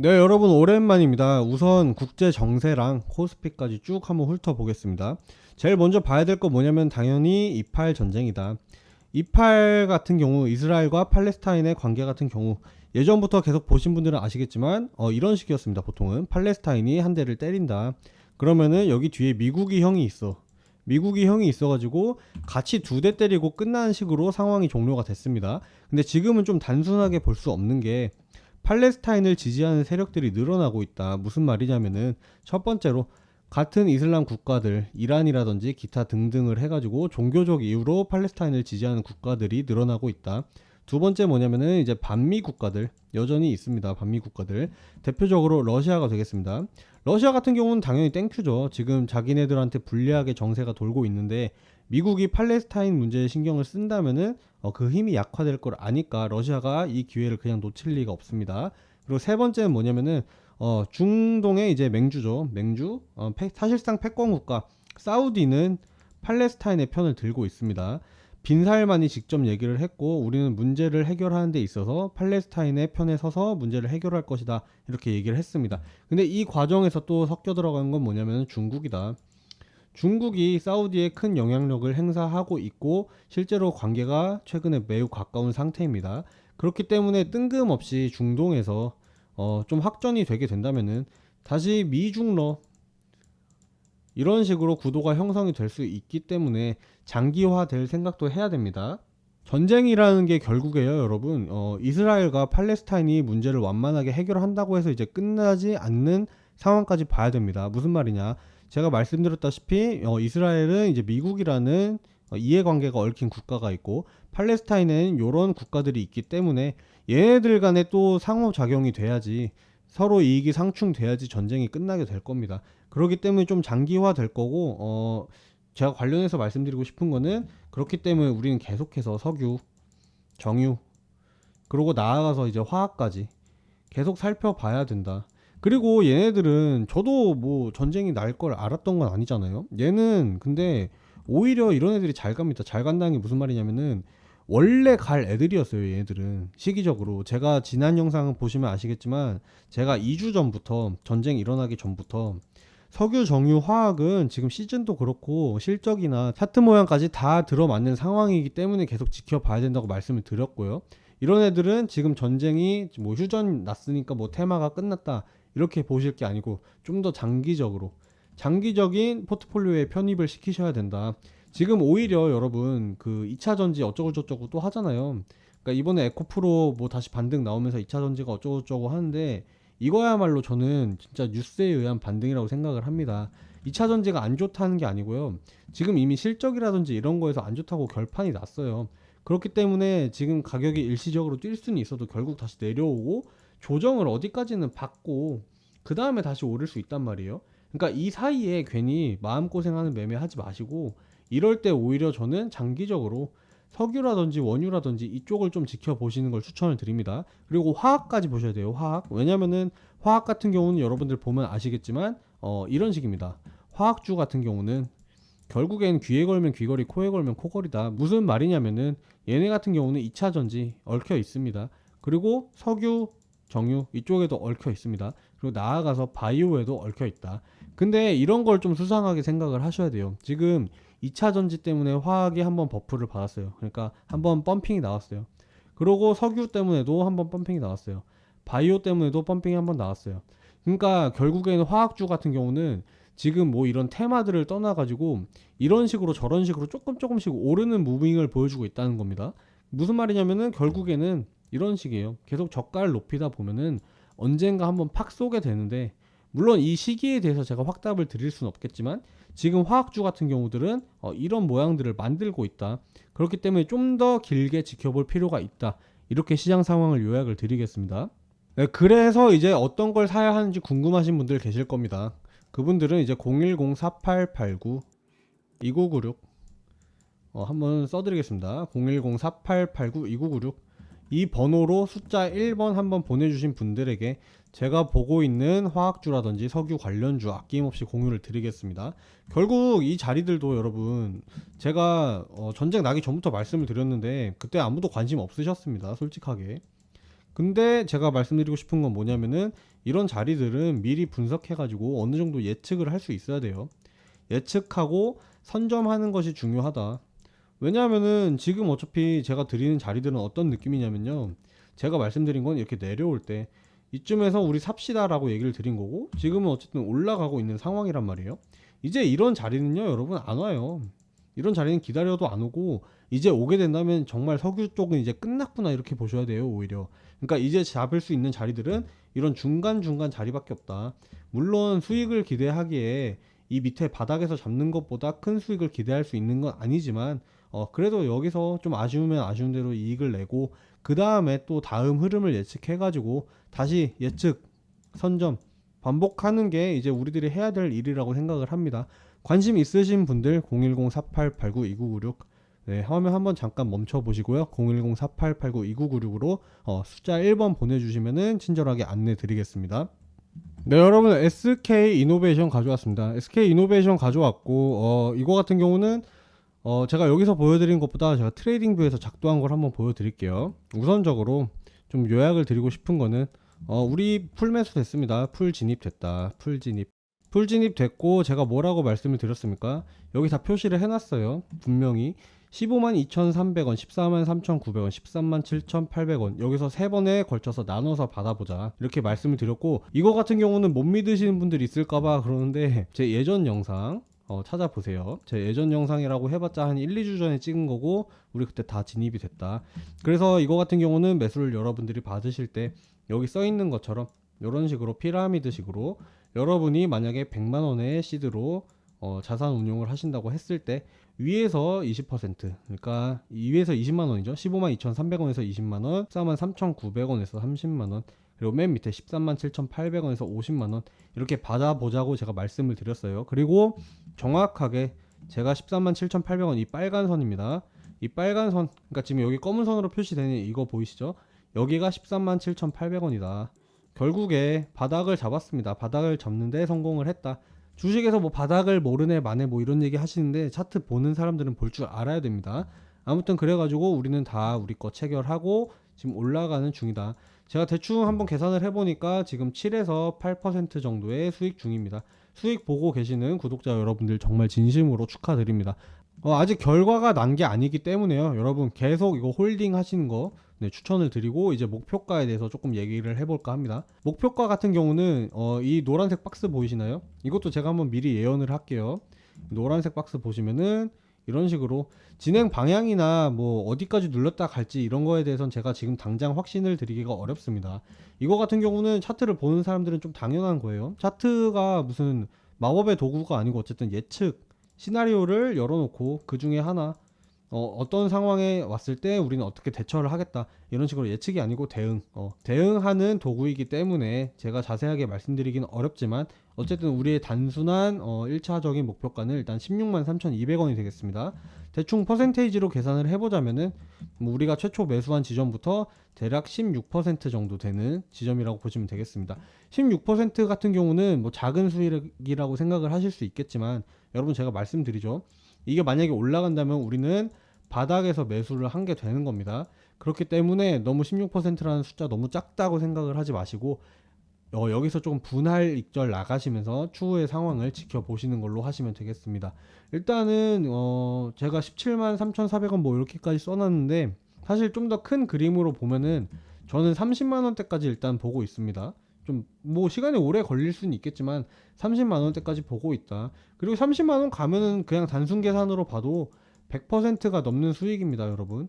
네, 여러분 오랜만입니다. 우선 국제 정세랑 코스피까지 쭉 한번 훑어보겠습니다. 제일 먼저 봐야 될 거 뭐냐면 당연히 이팔 전쟁이다. 이팔 같은 경우 이스라엘과 팔레스타인의 관계 같은 경우 예전부터 계속 보신 분들은 아시겠지만 이런 식이었습니다. 보통은 팔레스타인이 한 대를 때린다. 그러면은 여기 뒤에 미국이 형이 있어. 미국이 형이 있어가지고 같이 두 대 때리고 끝나는 식으로 상황이 종료가 됐습니다. 근데 지금은 좀 단순하게 볼 수 없는 게 팔레스타인을 지지하는 세력들이 늘어나고 있다. 무슨 말이냐면은 첫 번째로 같은 이슬람 국가들, 이란이라든지 기타 등등을 해가지고 종교적 이유로 팔레스타인을 지지하는 국가들이 늘어나고 있다. 두 번째 뭐냐면은 이제 반미 국가들 여전히 있습니다. 반미 국가들 대표적으로 러시아가 되겠습니다. 러시아 같은 경우는 당연히 땡큐죠. 지금 자기네들한테 불리하게 정세가 돌고 있는데 미국이 팔레스타인 문제에 신경을 쓴다면은 그 힘이 약화될 걸 아니까 러시아가 이 기회를 그냥 놓칠 리가 없습니다. 그리고 세 번째는 뭐냐면은 중동의 이제 맹주죠. 맹주 사실상 패권 국가 사우디는 팔레스타인의 편을 들고 있습니다. 빈 살만이 직접 얘기를 했고 우리는 문제를 해결하는 데 있어서 팔레스타인의 편에 서서 문제를 해결할 것이다 이렇게 얘기를 했습니다. 근데 이 과정에서 또 섞여 들어간 건 뭐냐면 중국이다. 중국이 사우디에 큰 영향력을 행사하고 있고 실제로 관계가 최근에 매우 가까운 상태입니다. 그렇기 때문에 뜬금없이 중동에서 좀 확전이 되게 된다면은 다시 미중러 이런 식으로 구도가 형성이 될 수 있기 때문에 장기화될 생각도 해야 됩니다. 전쟁이라는 게 결국에요, 여러분. 이스라엘과 팔레스타인이 문제를 완만하게 해결한다고 해서 이제 끝나지 않는 상황까지 봐야 됩니다. 무슨 말이냐? 제가 말씀드렸다시피 이스라엘은 이제 미국이라는 이해관계가 얽힌 국가가 있고 팔레스타인에는 이런 국가들이 있기 때문에 얘네들 간에 또 상호작용이 돼야지 서로 이익이 상충돼야지 전쟁이 끝나게 될 겁니다. 그렇기 때문에 좀 장기화 될 거고 제가 관련해서 말씀드리고 싶은 거는 그렇기 때문에 우리는 계속해서 석유, 정유, 그리고 나아가서 이제 화학까지 계속 살펴봐야 된다. 그리고 얘네들은 저도 뭐 전쟁이 날 걸 알았던 건 아니잖아요. 얘는 근데 오히려 이런 애들이 잘 갑니다. 잘 간다는 게 무슨 말이냐면은 원래 갈 애들이었어요. 얘네들은 시기적으로 제가 지난 영상 보시면 아시겠지만 제가 2주 전부터 전쟁 일어나기 전부터 석유, 정유, 화학은 지금 시즌도 그렇고 실적이나 차트 모양까지 다 들어맞는 상황이기 때문에 계속 지켜봐야 된다고 말씀을 드렸고요. 이런 애들은 지금 전쟁이 뭐 휴전 났으니까 뭐 테마가 끝났다 이렇게 보실 게 아니고 좀 더 장기적인 포트폴리오에 편입을 시키셔야 된다. 지금 오히려 여러분 그 2차 전지 어쩌고 저쩌고 또 하잖아요. 그러니까 이번에 에코프로 뭐 다시 반등 나오면서 2차 전지가 어쩌고 저쩌고 하는데 이거야말로 저는 진짜 뉴스에 의한 반등이라고 생각을 합니다. 2차 전지가 안 좋다는 게 아니고요. 지금 이미 실적이라든지 이런 거에서 안 좋다고 결판이 났어요. 그렇기 때문에 지금 가격이 일시적으로 뛸 수는 있어도 결국 다시 내려오고 조정을 어디까지는 받고 그 다음에 다시 오를 수 있단 말이에요. 그러니까 이 사이에 괜히 마음고생하는 매매 하지 마시고 이럴 때 오히려 저는 장기적으로 석유라든지 원유라든지 이쪽을 좀 지켜보시는 걸 추천을 드립니다. 그리고 화학까지 보셔야 돼요. 화학. 왜냐면은 화학 같은 경우는 여러분들 보면 아시겠지만 이런 식입니다. 화학주 같은 경우는 결국엔 귀에 걸면 귀걸이, 코에 걸면 코걸이다. 무슨 말이냐면은 얘네 같은 경우는 2차 전지 얽혀 있습니다. 그리고 석유, 정유 이쪽에도 얽혀 있습니다. 그리고 나아가서 바이오에도 얽혀 있다. 근데 이런 걸 좀 수상하게 생각을 하셔야 돼요. 지금 2차 전지 때문에 화학이 한번 버프를 받았어요. 그러니까 한번 펌핑이 나왔어요. 그리고 석유 때문에도 한번 펌핑이 나왔어요. 바이오 때문에도 펌핑이 한번 나왔어요. 그러니까 결국에는 화학주 같은 경우는 지금 뭐 이런 테마들을 떠나가지고 이런 식으로 저런 식으로 조금씩 오르는 무빙을 보여주고 있다는 겁니다. 무슨 말이냐면은 결국에는 이런 식이에요. 계속 저가를 높이다 보면은 언젠가 한번 팍 쏘게 되는데 물론 이 시기에 대해서 제가 확답을 드릴 수는 없겠지만 지금 화학주 같은 경우들은 이런 모양들을 만들고 있다. 그렇기 때문에 좀 더 길게 지켜볼 필요가 있다. 이렇게 시장 상황을 요약을 드리겠습니다. 네, 그래서 이제 어떤 걸 사야 하는지 궁금하신 분들 계실 겁니다. 그분들은 이제 010-4889-2996 한번 써드리겠습니다. 010-4889-2996 이 번호로 숫자 1번 한번 보내주신 분들에게 제가 보고 있는 화학주라든지 석유 관련주 아낌없이 공유를 드리겠습니다. 결국 이 자리들도 여러분 제가 전쟁 나기 전부터 말씀을 드렸는데 그때 아무도 관심 없으셨습니다. 솔직하게. 근데 제가 말씀드리고 싶은 건 뭐냐면은 이런 자리들은 미리 분석해가지고 어느 정도 예측을 할 수 있어야 돼요. 예측하고 선점하는 것이 중요하다. 왜냐하면은 지금 어차피 제가 드리는 자리들은 어떤 느낌이냐면요. 제가 말씀드린 건 이렇게 내려올 때 이쯤에서 우리 삽시다라고 얘기를 드린 거고, 지금은 어쨌든 올라가고 있는 상황이란 말이에요. 이제 이런 자리는요, 여러분 안 와요. 이런 자리는 기다려도 안 오고, 이제 오게 된다면 정말 석유 쪽은 이제 끝났구나 이렇게 보셔야 돼요, 오히려. 그러니까 이제 잡을 수 있는 자리들은 이런 중간중간 자리밖에 없다. 물론 수익을 기대하기에 이 밑에 바닥에서 잡는 것보다 큰 수익을 기대할 수 있는 건 아니지만, 그래도 여기서 좀 아쉬우면 아쉬운 대로 이익을 내고, 그 다음에 또 다음 흐름을 예측해가지고 다시 예측, 선점 반복하는 게 이제 우리들이 해야 될 일이라고 생각을 합니다. 관심 있으신 분들 010-4889-2996, 네, 화면 한번 잠깐 멈춰 보시고요. 010-4889-2996으로 숫자 1번 보내주시면은 친절하게 안내 드리겠습니다. 네, 여러분, SK 이노베이션 가져왔습니다. SK 이노베이션 가져왔고, 이거 같은 경우는 제가 여기서 보여드린 것보다 제가 트레이딩 뷰에서 작동한 걸 한번 보여드릴게요. 우선적으로 좀 요약을 드리고 싶은 거는, 우리 풀 매수 됐습니다. 풀 진입 됐다. 풀 진입 됐고, 제가 뭐라고 말씀을 드렸습니까? 여기 다 표시를 해놨어요. 분명히 152,300원, 143,900원, 137,800원, 여기서 3번에 걸쳐서 나눠서 받아보자 이렇게 말씀을 드렸고, 이거 같은 경우는 못 믿으시는 분들이 있을까봐 그러는데 제 예전 영상 찾아보세요. 제 예전 영상이라고 해봤자 한 1, 2주 전에 찍은 거고, 우리 그때 다 진입이 됐다. 그래서 이거 같은 경우는 매수를 여러분들이 받으실 때 여기 써있는 것처럼 이런 식으로 피라미드 식으로, 여러분이 만약에 100만원의 시드로 자산 운용을 하신다고 했을 때 위에서 20%, 그러니까 위에서 20만원이죠. 152,300원에서 20만원, 143,900원에서 30만원, 그리고 맨 밑에 137,800원에서 50만원 이렇게 받아보자고 제가 말씀을 드렸어요. 그리고 정확하게 제가 137,800원 이 빨간 선입니다. 이 빨간 선, 그러니까 지금 여기 검은 선으로 표시되는 이거 보이시죠? 여기가 137,800원이다. 결국에 바닥을 잡았습니다. 바닥을 잡는데 성공을 했다. 주식에서 뭐 바닥을 모르네 마네 뭐 이런 얘기 하시는데, 차트 보는 사람들은 볼 줄 알아야 됩니다. 아무튼 그래가지고 우리는 다 우리 거 체결하고 지금 올라가는 중이다. 제가 대충 한번 계산을 해보니까 지금 7에서 8% 정도의 수익 중입니다. 수익 보고 계시는 구독자 여러분들 정말 진심으로 축하드립니다. 아직 결과가 난 게 아니기 때문에요. 여러분 계속 이거 홀딩 하시는 거, 네, 추천을 드리고, 이제 목표가에 대해서 조금 얘기를 해볼까 합니다. 목표가 같은 경우는 이 노란색 박스 보이시나요? 이것도 제가 한번 미리 예언을 할게요. 노란색 박스 보시면은 이런 식으로 진행 방향이나 뭐 어디까지 눌렀다 갈지 이런 거에 대해서는 제가 지금 당장 확신을 드리기가 어렵습니다. 이거 같은 경우는 차트를 보는 사람들은 좀 당연한 거예요. 차트가 무슨 마법의 도구가 아니고 어쨌든 예측 시나리오를 열어놓고 그 중에 하나, 어떤 상황에 왔을 때 우리는 어떻게 대처를 하겠다 이런 식으로, 예측이 아니고 대응하는 도구이기 때문에 제가 자세하게 말씀드리기는 어렵지만, 어쨌든 우리의 단순한 1차적인 목표가는 일단 163,200원이 되겠습니다. 대충 퍼센테이지로 계산을 해보자면은 뭐 우리가 최초 매수한 지점부터 대략 16% 정도 되는 지점이라고 보시면 되겠습니다. 16% 같은 경우는 뭐 작은 수익이라고 생각을 하실 수 있겠지만, 여러분 제가 말씀드리죠. 이게 만약에 올라간다면 우리는 바닥에서 매수를 한 게 되는 겁니다. 그렇기 때문에 너무 16%라는 숫자 너무 작다고 생각을 하지 마시고, 여기서 조금 분할 익절 나가시면서 추후의 상황을 지켜보시는 걸로 하시면 되겠습니다. 일단은 제가 173,400원 뭐 이렇게까지 써놨는데, 사실 좀 더 큰 그림으로 보면은 저는 30만원대까지 일단 보고 있습니다. 좀 뭐 시간이 오래 걸릴 수는 있겠지만 30만원대까지 보고 있다. 그리고 30만원 가면은 그냥 단순 계산으로 봐도 100%가 넘는 수익입니다, 여러분.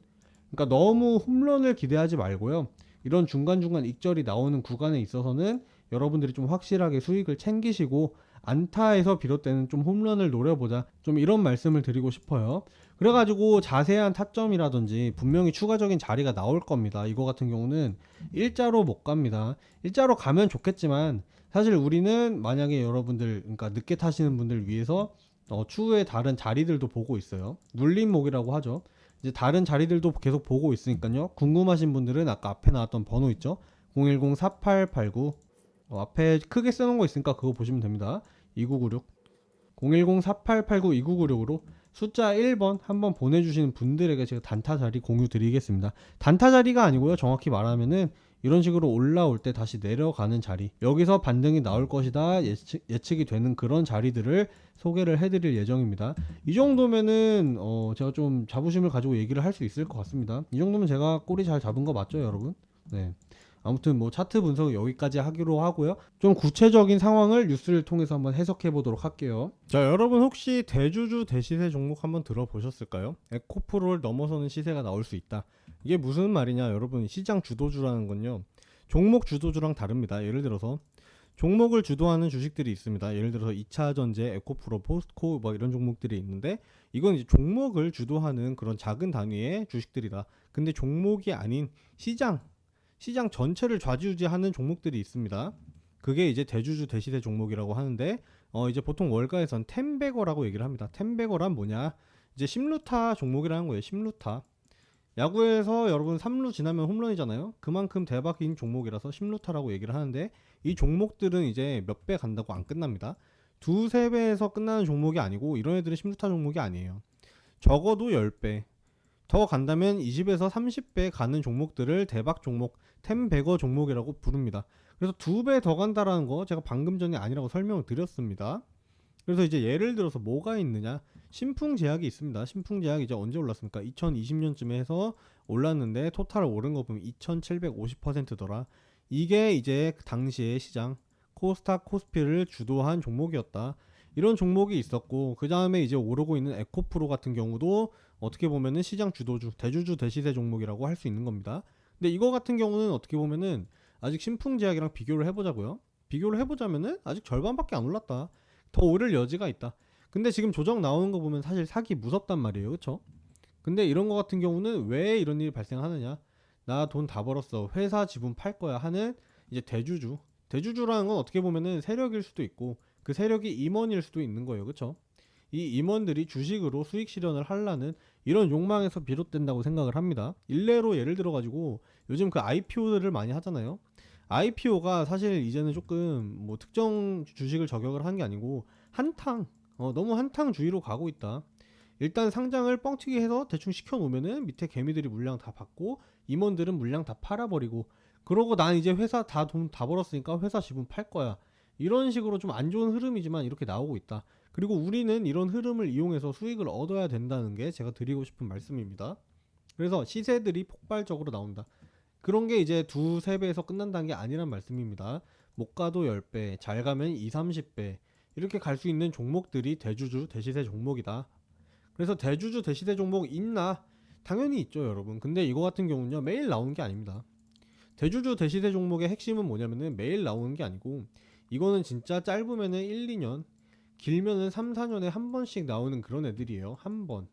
그러니까 너무 홈런을 기대하지 말고요. 이런 중간중간 익절이 나오는 구간에 있어서는 여러분들이 좀 확실하게 수익을 챙기시고, 안타에서 비롯되는 좀 홈런을 노려보자, 좀 이런 말씀을 드리고 싶어요. 그래가지고 자세한 타점이라든지 분명히 추가적인 자리가 나올 겁니다. 이거 같은 경우는 일자로 못 갑니다. 일자로 가면 좋겠지만, 사실 우리는 만약에 여러분들, 그러니까 늦게 타시는 분들 위해서 추후에 다른 자리들도 보고 있어요. 눌림목이라고 하죠. 이제 다른 자리들도 계속 보고 있으니까요. 궁금하신 분들은 아까 앞에 나왔던 번호 있죠? 010-4889, 앞에 크게 써놓은 거 있으니까 그거 보시면 됩니다. 2996, 010-4889-2996으로 숫자 1번 한번 보내주시는 분들에게 제가 단타 자리 공유 드리겠습니다. 단타 자리가 아니고요, 정확히 말하면은 이런 식으로 올라올 때 다시 내려가는 자리, 여기서 반등이 나올 것이다 예측이 되는 그런 자리들을 소개를 해드릴 예정입니다. 이 정도면은 제가 좀 자부심을 가지고 얘기를 할 수 있을 것 같습니다. 이 정도면 제가 꼬리 잘 잡은 거 맞죠, 여러분? 네. 아무튼 뭐 차트 분석 여기까지 하기로 하고요. 좀 구체적인 상황을 뉴스를 통해서 한번 해석해 보도록 할게요. 자, 여러분 혹시 대주주 대시세 종목 한번 들어보셨을까요? 에코프로를 넘어서는 시세가 나올 수 있다. 이게 무슨 말이냐, 여러분. 시장 주도주라는 건요, 종목 주도주랑 다릅니다. 예를 들어서 종목을 주도하는 주식들이 있습니다. 예를 들어서 2차전지, 에코프로, 포스코 뭐 이런 종목들이 있는데, 이건 이제 종목을 주도하는 그런 작은 단위의 주식들이다. 근데 종목이 아닌 시장 전체를 좌지우지하는 종목들이 있습니다. 그게 이제 대주주 대시세 종목이라고 하는데, 이제 보통 월가에선 템베거라고 얘기를 합니다. 템베거란 뭐냐? 이제 심루타 종목이라는 거예요. 심루타. 야구에서 여러분 3루 지나면 홈런이잖아요. 그만큼 대박인 종목이라서 심루타라고 얘기를 하는데, 이 종목들은 이제 몇 배 간다고 안 끝납니다. 두세 배에서 끝나는 종목이 아니고, 이런 애들은 심루타 종목이 아니에요. 적어도 10배 더 간다면 20에서 30배 가는 종목들을 대박 종목, 템베거 종목이라고 부릅니다. 그래서 2배 더 간다라는 거 제가 방금 전에 아니라고 설명을 드렸습니다. 그래서 이제 예를 들어서 뭐가 있느냐, 신풍제약이 있습니다. 신풍제약이 이제 언제 올랐습니까? 2020년쯤에 해서 올랐는데, 토탈 오른 거 보면 2750%더라. 이게 이제 당시의 시장 코스닥 코스피를 주도한 종목이었다. 이런 종목이 있었고, 그 다음에 이제 오르고 있는 에코프로 같은 경우도 어떻게 보면은 시장 주도주, 대주주 대시세 종목이라고 할 수 있는 겁니다. 근데 이거 같은 경우는 어떻게 보면은 아직 신풍제약이랑 비교를 해보자고요. 비교를 해보자면은 아직 절반밖에 안 올랐다. 더 오를 여지가 있다. 근데 지금 조정 나오는 거 보면 사실 사기 무섭단 말이에요, 그쵸? 근데 이런 거 같은 경우는 왜 이런 일이 발생하느냐, 나 돈 다 벌었어, 회사 지분 팔 거야 하는 이제 대주주라는 건 어떻게 보면은 세력일 수도 있고, 그 세력이 임원일 수도 있는 거예요, 그쵸? 이 임원들이 주식으로 수익 실현을 하려는 이런 욕망에서 비롯된다고 생각을 합니다. 일례로 예를 들어 가지고 요즘 그 IPO들을 많이 하잖아요. IPO가 사실 이제는 조금 뭐 특정 주식을 저격을 하는 게 아니고 한탕, 너무 한탕주의로 가고 있다. 일단 상장을 뻥튀기 해서 대충 시켜 놓으면은 밑에 개미들이 물량 다 받고, 임원들은 물량 다 팔아버리고, 그러고 난 이제 회사 다 돈 다 벌었으니까 회사 지분 팔 거야. 이런 식으로 좀 안 좋은 흐름이지만 이렇게 나오고 있다. 그리고 우리는 이런 흐름을 이용해서 수익을 얻어야 된다는 게 제가 드리고 싶은 말씀입니다. 그래서 시세들이 폭발적으로 나온다. 그런 게 이제 2~3배에서 끝난다는 게 아니란 말씀입니다. 못 가도 10배, 잘 가면 20~30배 이렇게 갈 수 있는 종목들이 대주주 대시세 종목이다. 그래서 대주주 대시세 종목 있나? 당연히 있죠, 여러분. 근데 이거 같은 경우는요, 매일 나오는 게 아닙니다. 대주주 대시세 종목의 핵심은 뭐냐면은 매일 나오는 게 아니고, 이거는 진짜 짧으면은 1~2년, 길면은 3~4년에 한 번씩 나오는 그런 애들이에요. 한 번.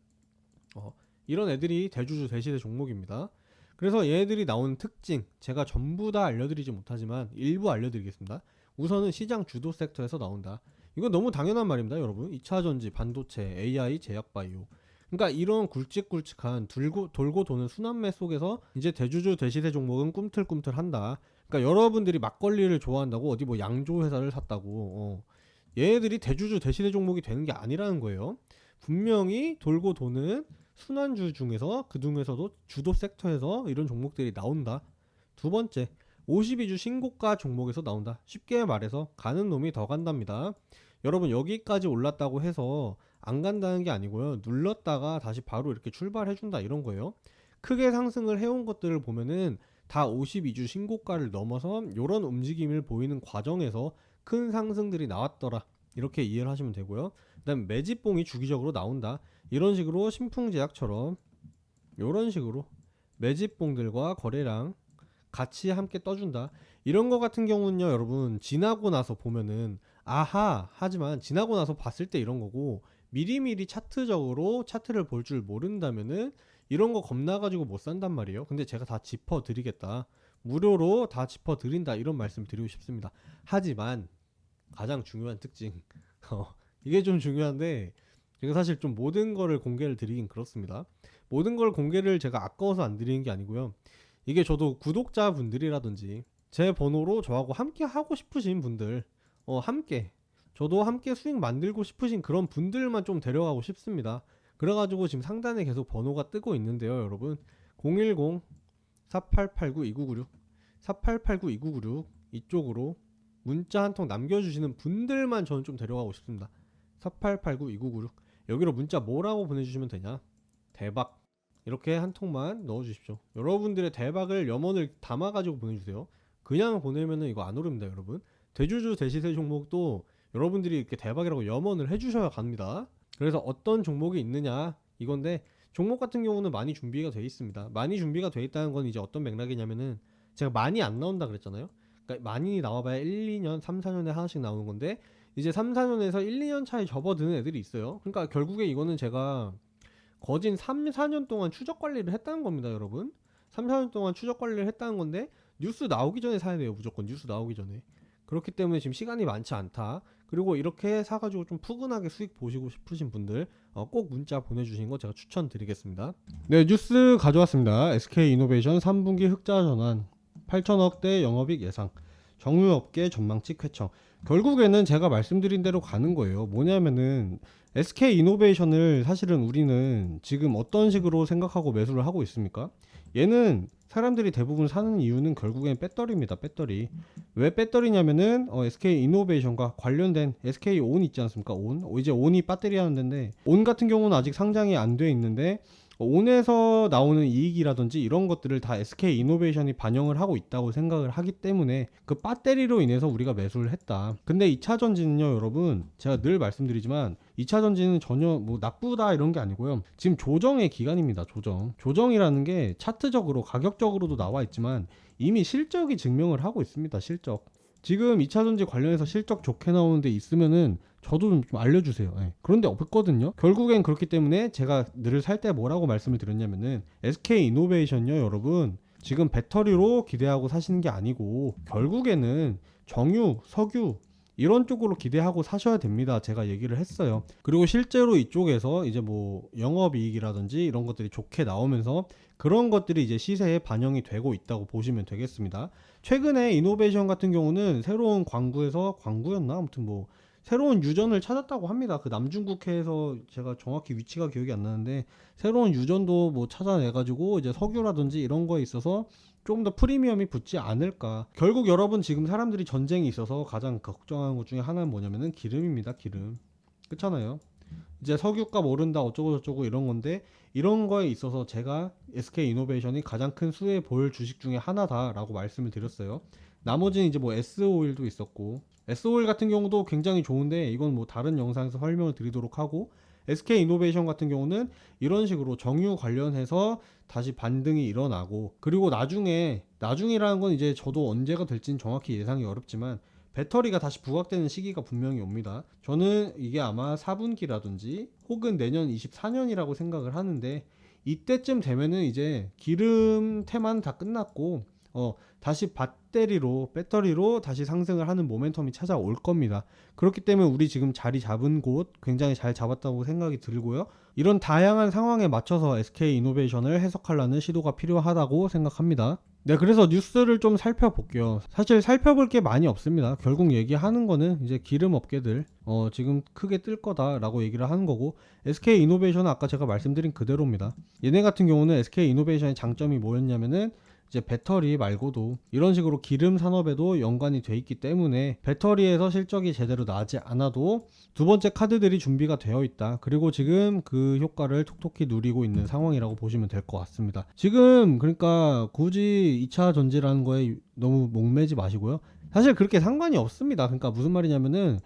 이런 애들이 대주주 대시세 종목입니다. 그래서 얘네들이 나오는 특징, 제가 전부 다 알려드리지 못하지만 일부 알려드리겠습니다. 우선은 시장 주도 섹터에서 나온다. 이건 너무 당연한 말입니다, 여러분. 2차전지, 반도체, AI, 제약바이오. 그러니까 이런 굵직굵직한 돌고 도는 순환매 속에서 이제 대주주 대시세 종목은 꿈틀꿈틀한다. 그러니까 여러분들이 막걸리를 좋아한다고 어디 뭐 양조 회사를 샀다고 얘네들이 대주주 대시세 종목이 되는 게 아니라는 거예요. 분명히 돌고 도는 순환주 중에서, 그 중에서도 주도 섹터에서 이런 종목들이 나온다. 두 번째, 52주 신고가 종목에서 나온다. 쉽게 말해서 가는 놈이 더 간답니다. 여러분, 여기까지 올랐다고 해서 안 간다는 게 아니고요, 눌렀다가 다시 바로 이렇게 출발해준다, 이런 거예요. 크게 상승을 해온 것들을 보면은 다 52주 신고가를 넘어서 이런 움직임을 보이는 과정에서 큰 상승들이 나왔더라, 이렇게 이해를 하시면 되고요. 그 다음 매집봉이 주기적으로 나온다. 이런 식으로 신풍제약처럼 이런 식으로 매집봉들과 거래량 같이 함께 떠준다. 이런 거 같은 경우는요, 여러분, 지나고 나서 보면은 아하 하지만, 지나고 나서 봤을 때 이런 거고, 미리미리 차트적으로 차트를 볼 줄 모른다면은 이런 거 겁나가지고 못 산단 말이에요. 근데 제가 다 짚어드리겠다, 무료로 다 짚어드린다, 이런 말씀 드리고 싶습니다. 하지만 가장 중요한 특징, 이게 좀 중요한데, 제가 사실 좀 모든 거를 공개를 드리긴 그렇습니다. 모든 걸 공개를 제가 아까워서 안 드리는 게 아니고요, 이게 저도 구독자분들이라든지 제 번호로 저하고 함께 하고 싶으신 분들, 저도 함께 수익 만들고 싶으신 그런 분들만 좀 데려가고 싶습니다. 그래가지고 지금 상단에 계속 번호가 뜨고 있는데요, 여러분. 010-4889-2996 4889-2996 이쪽으로 문자 한 통 남겨주시는 분들만 저는 좀 데려가고 싶습니다. 4889-2996 여기로 문자 뭐라고 보내주시면 되냐, 대박, 이렇게 한 통만 넣어주십시오. 여러분들의 대박을 염원을 담아가지고 보내주세요. 그냥 보내면은 이거 안 오릅니다 여러분. 대주주 대시세 종목도 여러분들이 이렇게 대박이라고 염원을 해주셔야 갑니다. 그래서 어떤 종목이 있느냐 이건데, 종목 같은 경우는 많이 준비가 돼 있습니다. 많이 준비가 돼 있다는 건 이제 어떤 맥락이냐면은, 제가 많이 안 나온다 그랬잖아요. 그러니까 많이 나와봐야 1, 2년, 3, 4년에 하나씩 나오는 건데, 이제 3, 4년에서 1, 2년 차에 접어드는 애들이 있어요. 그러니까 결국에 이거는 제가 거진 3, 4년 동안 추적 관리를 했다는 겁니다 여러분. 3, 4년 동안 추적 관리를 했다는 건데, 뉴스 나오기 전에 사야 돼요. 무조건 뉴스 나오기 전에. 그렇기 때문에 지금 시간이 많지 않다. 그리고 이렇게 사가지고 좀 푸근하게 수익 보시고 싶으신 분들 꼭 문자 보내주시는 거 제가 추천드리겠습니다. 네, 뉴스 가져왔습니다. SK이노베이션 3분기 흑자 전환 8천억대 영업이익 예상, 정유업계 전망치 쾌청. 결국에는 제가 말씀드린 대로 가는 거예요. 뭐냐면은 SK이노베이션을 사실은 우리는 지금 어떤 식으로 생각하고 매수를 하고 있습니까? 얘는 사람들이 대부분 사는 이유는 결국엔 배터리입니다. 배터리. 왜 배터리냐면은 SK이노베이션과 관련된 SK온 있지 않습니까? 온. 이제 온이 배터리 하는 데인데, 온 같은 경우는 아직 상장이 안 돼 있는데 온에서 나오는 이익이라든지 이런 것들을 다 SK이노베이션이 반영을 하고 있다고 생각을 하기 때문에 그 배터리로 인해서 우리가 매수를 했다. 근데 2차전지는요 여러분, 제가 늘 말씀드리지만 2차전지는 전혀 뭐 나쁘다 이런 게 아니고요. 지금 조정의 기간입니다. 조정이라는 게 차트적으로 가격적으로도 나와 있지만 이미 실적이 증명을 하고 있습니다. 실적. 지금 2차전지 관련해서 실적 좋게 나오는데 있으면은 저도 좀 알려주세요. 네. 그런데 없거든요. 결국엔 그렇기 때문에 제가 늘 살 때 뭐라고 말씀을 드렸냐면은 SK이노베이션요 여러분, 지금 배터리로 기대하고 사시는 게 아니고 결국에는 정유, 석유 이런 쪽으로 기대하고 사셔야 됩니다. 제가 얘기를 했어요. 그리고 실제로 이쪽에서 이제 뭐 영업이익이라든지 이런 것들이 좋게 나오면서 그런 것들이 이제 시세에 반영이 되고 있다고 보시면 되겠습니다. 최근에 이노베이션 같은 경우는 새로운 광구였나? 아무튼 뭐 새로운 유전을 찾았다고 합니다. 그 남중국해에서 제가 정확히 위치가 기억이 안 나는데 새로운 유전도 뭐 찾아내가지고 이제 석유라든지 이런 거에 있어서 조금 더 프리미엄이 붙지 않을까. 결국 여러분 지금 사람들이 전쟁이 있어서 가장 걱정하는 것 중에 하나는 뭐냐면은 기름입니다. 기름. 그렇잖아요. 이제 석유값 오른다 어쩌고 저쩌고 이런 건데, 이런 거에 있어서 제가 SK이노베이션이 가장 큰 수혜 볼 주식 중에 하나다라고 말씀을 드렸어요. 나머지는 이제 뭐 S오일도 있었고, S오일 같은 경우도 굉장히 좋은데 이건 뭐 다른 영상에서 설명을 드리도록 하고, SK이노베이션 같은 경우는 이런 식으로 정유 관련해서 다시 반등이 일어나고, 그리고 나중이라는 건 이제 저도 언제가 될지는 정확히 예상이 어렵지만 배터리가 다시 부각되는 시기가 분명히 옵니다. 저는 이게 아마 4분기라든지 혹은 내년 24년이라고 생각을 하는데, 이때쯤 되면은 이제 기름 테만 다 끝났고 다시 배터리로 다시 상승을 하는 모멘텀이 찾아올 겁니다. 그렇기 때문에 우리 지금 자리 잡은 곳 굉장히 잘 잡았다고 생각이 들고요. 이런 다양한 상황에 맞춰서 SK이노베이션을 해석하려는 시도가 필요하다고 생각합니다. 네, 그래서 뉴스를 좀 살펴볼게요. 사실 살펴볼 게 많이 없습니다. 결국 얘기하는 거는 이제 기름 업계들 지금 크게 뜰 거다라고 얘기를 하는 거고, SK이노베이션은 아까 제가 말씀드린 그대로입니다. 얘네 같은 경우는 SK이노베이션의 장점이 뭐였냐면은 이제 배터리 말고도 이런 식으로 기름 산업에도 연관이 돼 있기 때문에 배터리에서 실적이 제대로 나지 않아도 두 번째 카드들이 준비가 되어 있다. 그리고 지금 그 효과를 톡톡히 누리고 있는 상황이라고 보시면 될 것 같습니다. 지금 그러니까 굳이 2차 전지라는 거에 너무 목매지 마시고요. 사실 그렇게 상관이 없습니다. 그러니까 무슨 말이냐면은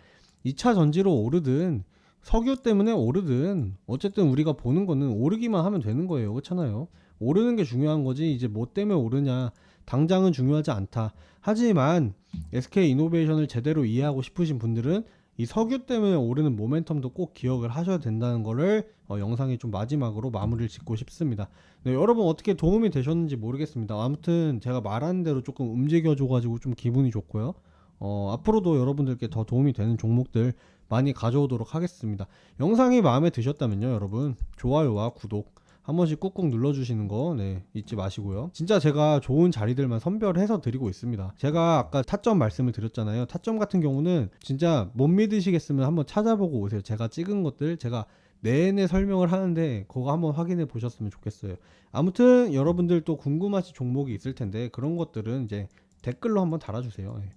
2차 전지로 오르든 석유 때문에 오르든 어쨌든 우리가 보는 거는 오르기만 하면 되는 거예요. 그렇잖아요. 오르는 게 중요한 거지 이제 뭐 때문에 오르냐 당장은 중요하지 않다. 하지만 SK이노베이션을 제대로 이해하고 싶으신 분들은 이 석유 때문에 오르는 모멘텀도 꼭 기억을 하셔야 된다는 거를 영상의 좀 마지막으로 마무리를 짓고 싶습니다. 네, 여러분 어떻게 도움이 되셨는지 모르겠습니다. 아무튼 제가 말하는 대로 조금 움직여줘가지고 좀 기분이 좋고요. 앞으로도 여러분들께 더 도움이 되는 종목들 많이 가져오도록 하겠습니다. 영상이 마음에 드셨다면요 여러분, 좋아요와 구독 한 번씩 꾹꾹 눌러주시는 거 잊지 마시고요. 진짜 제가 좋은 자리들만 선별해서 드리고 있습니다. 제가 아까 타점 말씀을 드렸잖아요. 타점 같은 경우는 진짜 못 믿으시겠으면 한번 찾아보고 오세요. 제가 찍은 것들 제가 내내 설명을 하는데 그거 한번 확인해 보셨으면 좋겠어요. 아무튼 여러분들 또 궁금하신 종목이 있을 텐데 그런 것들은 이제 댓글로 한번 달아주세요. 예.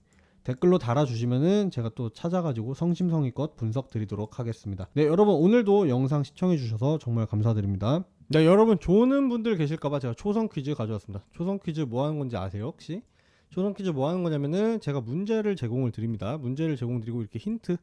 댓글로 달아주시면은 제가 또 찾아가지고 성심성의껏 분석 드리도록 하겠습니다. 네, 여러분 오늘도 영상 시청해주셔서 정말 감사드립니다. 네, 여러분 조는 분들 계실까봐 제가 초성 퀴즈 가져왔습니다. 초성 퀴즈 뭐 하는 건지 아세요 혹시? 초성 퀴즈 뭐 하는 거냐면은 제가 문제를 제공을 드립니다. 문제를 제공드리고 이렇게 힌트,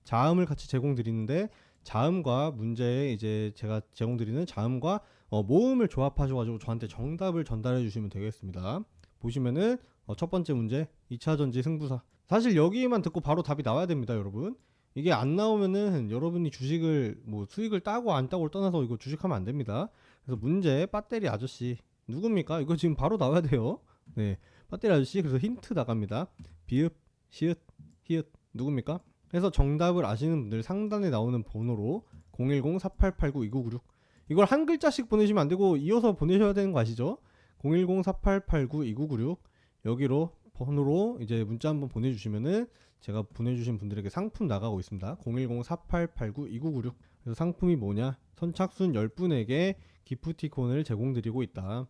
자음을 같이 제공드리는데 자음과 문제에 이제 제가 제공드리는 자음과 모음을 조합하셔가지고 저한테 정답을 전달해 주시면 되겠습니다. 보시면은 첫 번째 문제 2차 전지 승부사. 사실 여기만 듣고 바로 답이 나와야 됩니다, 여러분. 이게 안 나오면은 여러분이 주식을 뭐 수익을 따고 안 따고를 떠나서 이거 주식하면 안 됩니다. 그래서 문제 배터리 아저씨 누굽니까? 이거 지금 바로 나와야 돼요. 네, 배터리 아저씨. 그래서 힌트 나갑니다. 비읍, 시읒, 히읗 누굽니까? 그래서 정답을 아시는 분들 상단에 나오는 번호로 010-4889-2996 이걸 한 글자씩 보내시면 안 되고 이어서 보내셔야 되는 거 아시죠? 010-4889-2996 여기로 번호로 이제 문자 한번 보내주시면은 제가 보내주신 분들에게 상품 나가고 있습니다. 010-4889-2996 그래서 상품이 뭐냐? 선착순 10분에게 기프티콘을 제공드리고 있다.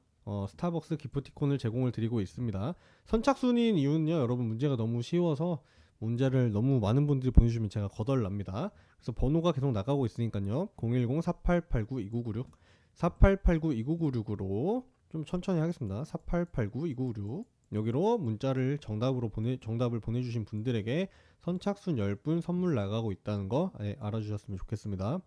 스타벅스 기프티콘을 제공을 드리고 있습니다. 선착순인 이유는요, 여러분 문제가 너무 쉬워서 문제를 너무 많은 분들이 보내주시면 제가 거덜납니다. 그래서 번호가 계속 나가고 있으니까요. 010-4889-2996 4889-2996으로 좀 천천히 하겠습니다. 4889-2996 여기로 문자를 정답을 보내주신 분들에게 선착순 10분 선물 나가고 있다는 거 알아주셨으면 좋겠습니다.